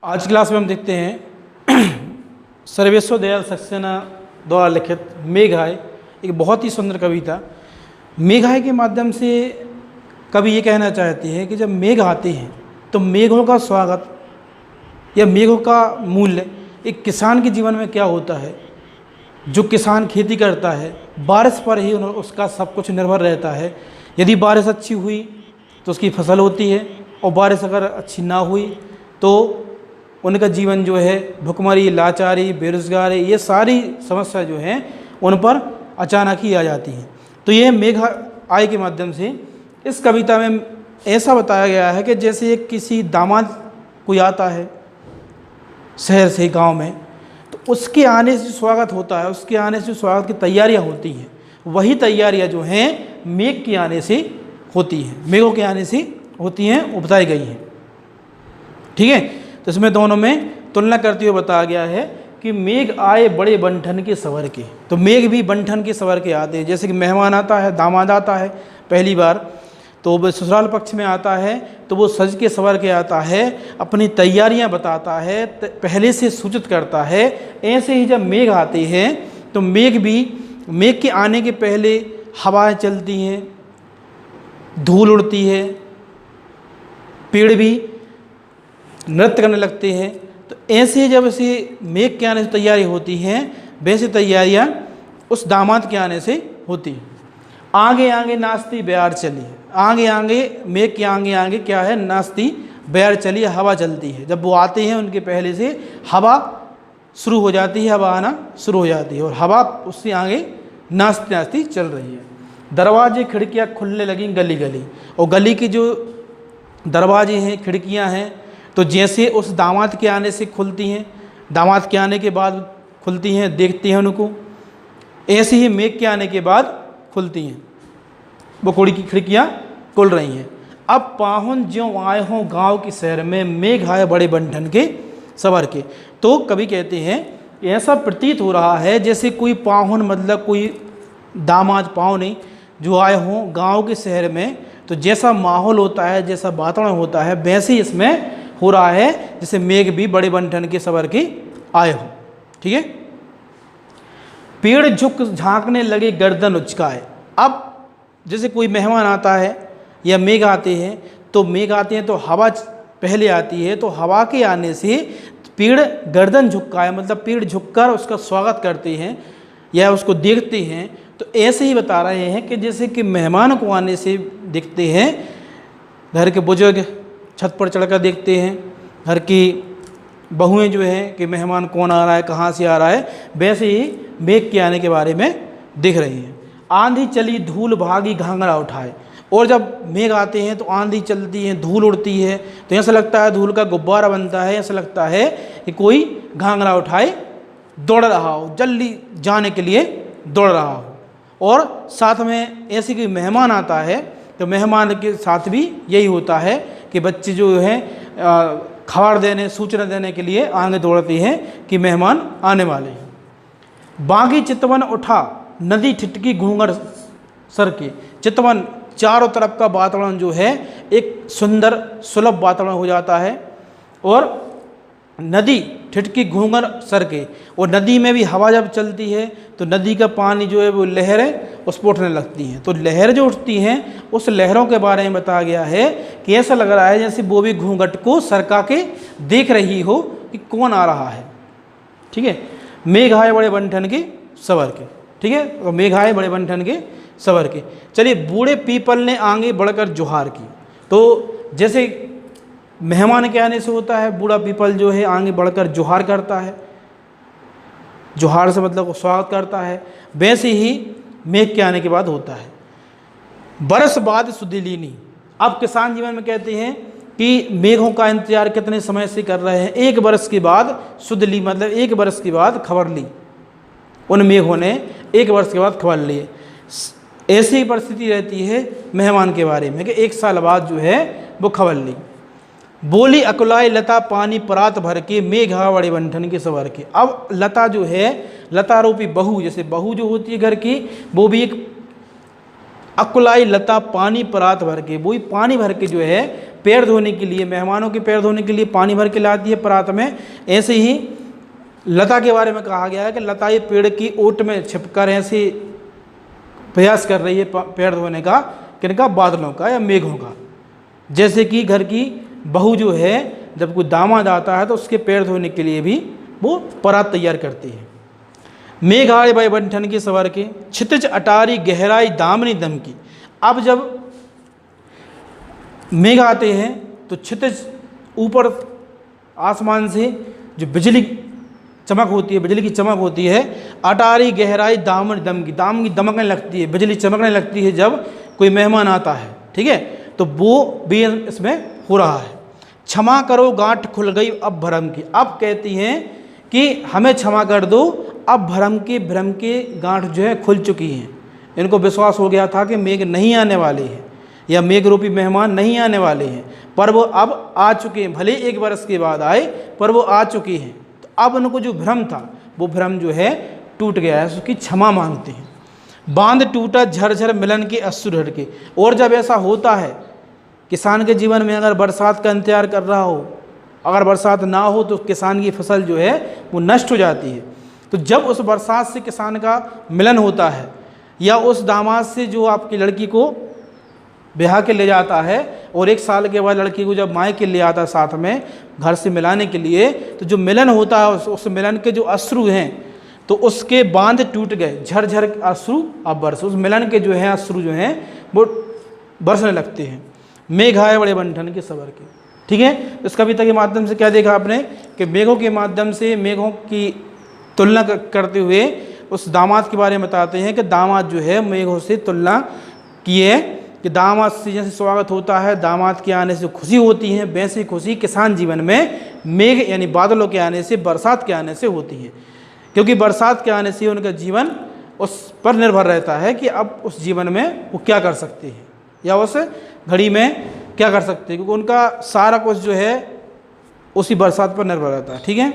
आज क्लास में हम देखते हैं सर्वेश्वर दयाल सक्सेना द्वारा लिखित मेघाय, एक बहुत ही सुंदर कविता। मेघाय के माध्यम से कवि ये कहना चाहते हैं कि जब मेघ आते हैं तो मेघों का स्वागत या मेघों का मूल्य एक किसान के जीवन में क्या होता है। जो किसान खेती करता है बारिश पर ही उसका सब कुछ निर्भर रहता है। यदि बारिश अच्छी हुई तो उसकी फसल होती है, और बारिश अगर अच्छी ना हुई तो उनका जीवन जो है भुखमरी, लाचारी, बेरोजगारी, ये सारी समस्या जो है उन पर अचानक ही आ जाती हैं। तो ये मेघ आय के माध्यम से इस कविता में ऐसा बताया गया है कि जैसे किसी दामाद कोई आता है शहर से गांव में, तो उसके आने से स्वागत होता है, उसके आने से स्वागत की तैयारियां होती हैं, वही तैयारियां जो हैं मेघ के आने से होती हैं, मेघों के आने से होती हैं, वो बताई गई हैं। ठीक है, तो इसमें दोनों में तुलना करते हुए बताया गया है कि मेघ आए बड़े बंठन के सवर के। तो मेघ भी बंठन के सवर के आते हैं। जैसे कि मेहमान आता है, दामाद आता है पहली बार, तो वो ससुराल पक्ष में आता है तो वो सज के सवर के आता है, अपनी तैयारियां बताता है, पहले से सूचित करता है। ऐसे ही जब मेघ आते हैं तो मेघ के आने के पहले हवाएं चलती हैं, धूल उड़ती है, पेड़ भी नृत्य करने लगते हैं। तो ऐसे जब ऐसे मेघ के आने से तैयारी होती हैं, वैसे तैयारियां उस दामाद के आने से होती हैं। आगे आगे नाचती बयार चली, आगे आगे मेघ के आगे आगे क्या है, नाचती बयार चली, हवा चलती है। जब वो आते हैं उनके पहले से हवा शुरू हो जाती है, हवा आना शुरू हो जाती है, और हवा उससे आगे नाचती नाचती चल रही है। दरवाजे खिड़कियां खुलने लगी गली गली, और गली के जो दरवाजे हैं, खिड़कियां हैं, तो जैसे उस दामाद के आने से खुलती हैं, दामाद के आने के बाद खुलती हैं, देखते हैं उनको, ऐसे ही मेघ के आने के बाद खुलती हैं, वो कुड़ी की खिड़कियां खुल रही हैं। अब पाहुन ज्यों आए हों गांव की शहर में, मेघ आए बड़े बंठन के सवर के। तो कवि कहते हैं ऐसा प्रतीत हो रहा है जैसे कोई पाहुन, मतलब कोई दामाद पाहुन जो आए हों गांव के शहर में, तो जैसा माहौल होता है, जैसा वातावरण होता है, वैसे ही इसमें हो रहा है जैसे मेघ भी बड़े बंठन के सवर के आए हो। ठीक है, पेड़ झुक झांकने लगे गर्दन उचकाए। अब जैसे कोई मेहमान आता है या मेघ आते हैं, तो मेघ आते हैं तो हवा पहले आती है, तो हवा के आने से पेड़ गर्दन झुकाए, मतलब पेड़ झुककर उसका स्वागत करते हैं या उसको देखते हैं। तो ऐसे ही बता रहे हैं कि जैसे कि मेहमान को आने से देखते हैं, घर के बुजुर्ग छत पर चढ़कर देखते हैं, घर की बहुएं जो हैं कि मेहमान कौन आ रहा है, कहाँ से आ रहा है, वैसे ही मेघ के आने के बारे में दिख रही हैं। आंधी चली धूल भागी घाघरा उठाए, और जब मेघ आते हैं तो आंधी चलती है, धूल उड़ती है, तो ऐसा लगता है धूल का गुब्बारा बनता है, ऐसा लगता है कि कोई घाघरा उठाए दौड़ रहा हो, जल्दी जाने के लिए दौड़ रहा हो। और साथ में ऐसे कोई मेहमान आता है तो मेहमान के साथ भी यही होता है कि बच्चे जो हैं खबर देने, सूचना देने के लिए आगे दौड़ते हैं कि मेहमान आने वाले हैं। बागी चितवन उठा नदी ठिठकी घूंघर सर के। चितवन चारों तरफ का वातावरण जो है एक सुंदर सुलभ वातावरण हो जाता है, और नदी ठिठकी घूंघर सर के, और नदी में भी हवा जब चलती है तो नदी का पानी जो है वो लहरें उस पर उठने लगती हैं। तो लहर जो उठती हैं उस लहरों के बारे में बताया गया है कि ऐसा लग रहा है जैसे वो भी घूंघट को सरका के देख रही हो कि कौन आ रहा है। ठीक है, मेघ आए बड़े बंठन के सवर के। ठीक है, और मेघ आए बड़े बंठन के सवर के। चलिए, बूढ़े पीपल ने आगे बढ़कर जोहार की। तो जैसे मेहमान के आने से होता है, बूढ़ा पीपल जो है आगे बढ़कर जोहार करता है, जोहार से मतलब वो स्वागत करता है, वैसे ही मेघ के आने के बाद होता है। बरस बाद सुदिलीनी। अब किसान जीवन में कहते हैं कि मेघों का इंतजार कितने समय से कर रहे हैं। एक बरस के बाद सुदली, मतलब एक बरस के बाद खबर ली, उन मेघों ने एक वर्ष के बाद खबर ली। ऐसी ही परिस्थिति रहती है मेहमान के बारे में कि एक साल बाद जो है वो खबर ली। बोली अकुलाई लता पानी परात भर के, मेघ आए बड़े बंठन के सवर के। अब लता जो है, लता रूपी बहू, जैसे बहू जो होती है घर की, वो भी एक अकुलाई लता पानी परात भर के, वही पानी भर के जो है पैर धोने के लिए, मेहमानों के पैर धोने के लिए पानी भर के लाती है परात में। ऐसे ही लता के बारे में कहा गया है कि लता ये पेड़ की ओट में छिपकर ऐसे प्रयास कर रही है पैर धोने का, किनका? बादलों का या मेघों का। जैसे कि घर की बहू जो है जब कोई दामाद आता है तो उसके पैर धोने के लिए भी वो परात तैयार करती है। मेघ आए भय बंठन के सवर के, क्षितिज अटारी गहराई दामनी दम की। अब जब मेघ आते हैं तो क्षितिज ऊपर आसमान से जो बिजली चमक होती है, बिजली की चमक होती है, अटारी गहराई दामन दम की, दाम की दमकने लगती है, बिजली चमकने लगती है जब कोई मेहमान आता है, ठीक है। तो वो भी इसमें हो रहा है। क्षमा करो गांठ खुल गई अब भरम की। अब कहती हैं कि हमें क्षमा कर दो, अब भ्रम के गांठ जो है खुल चुकी हैं। इनको विश्वास हो गया था कि मेघ नहीं आने वाले हैं या मेघ रूपी मेहमान नहीं आने वाले हैं, पर वो अब आ चुके हैं। भले 1 वर्ष के बाद आए पर वो आ चुके हैं। तो अब उनको जो भ्रम था वो भ्रम जो है टूट गया है, उसकी क्षमा मांगते हैं। बांध टूटा झरझर मिलन के अश्रु ढरके। और जब ऐसा होता है, किसान के जीवन में अगर बरसात का इंतजार कर रहा हो, अगर बरसात ना हो तो किसान की फसल जो है वो नष्ट हो जाती है। तो जब उस बरसात से किसान का मिलन होता है या उस दामाद से जो आपकी लड़की को ब्याह के ले जाता है और 1 साल के बाद लड़की को जब मायके ले आता है साथ में घर से मिलाने के लिए, तो जो मिलन होता है उस मिलन के जो अश्रु हैं तो उसके बांध टूट गए। झरझर अश्रु अब बरस, उस मिलन के जो है अश्रु जो हैं वो बरसने लगते हैं। मेघ आए बड़े बंठन के सबर के, ठीक है। इस कविता के माध्यम से क्या देखा आपने कि मेघों के माध्यम से मेघों की तुलना करते हुए उस दामाद के बारे में बताते हैं कि दामाद जो है मेघों से तुलना की है कि दामाद से जैसे स्वागत होता है, दामाद के आने से खुशी होती है, वैसी खुशी किसान जीवन में मेघ यानी बादलों के आने से, बरसात के आने से होती है। क्योंकि बरसात के आने से उनका जीवन उस पर निर्भर रहता है कि अब उस जीवन में वो क्या कर सकते हैं या उस घड़ी में क्या कर सकते हैं, क्योंकि उनका सारा कुछ जो है उसी बरसात पर निर्भर रहता है, ठीक है।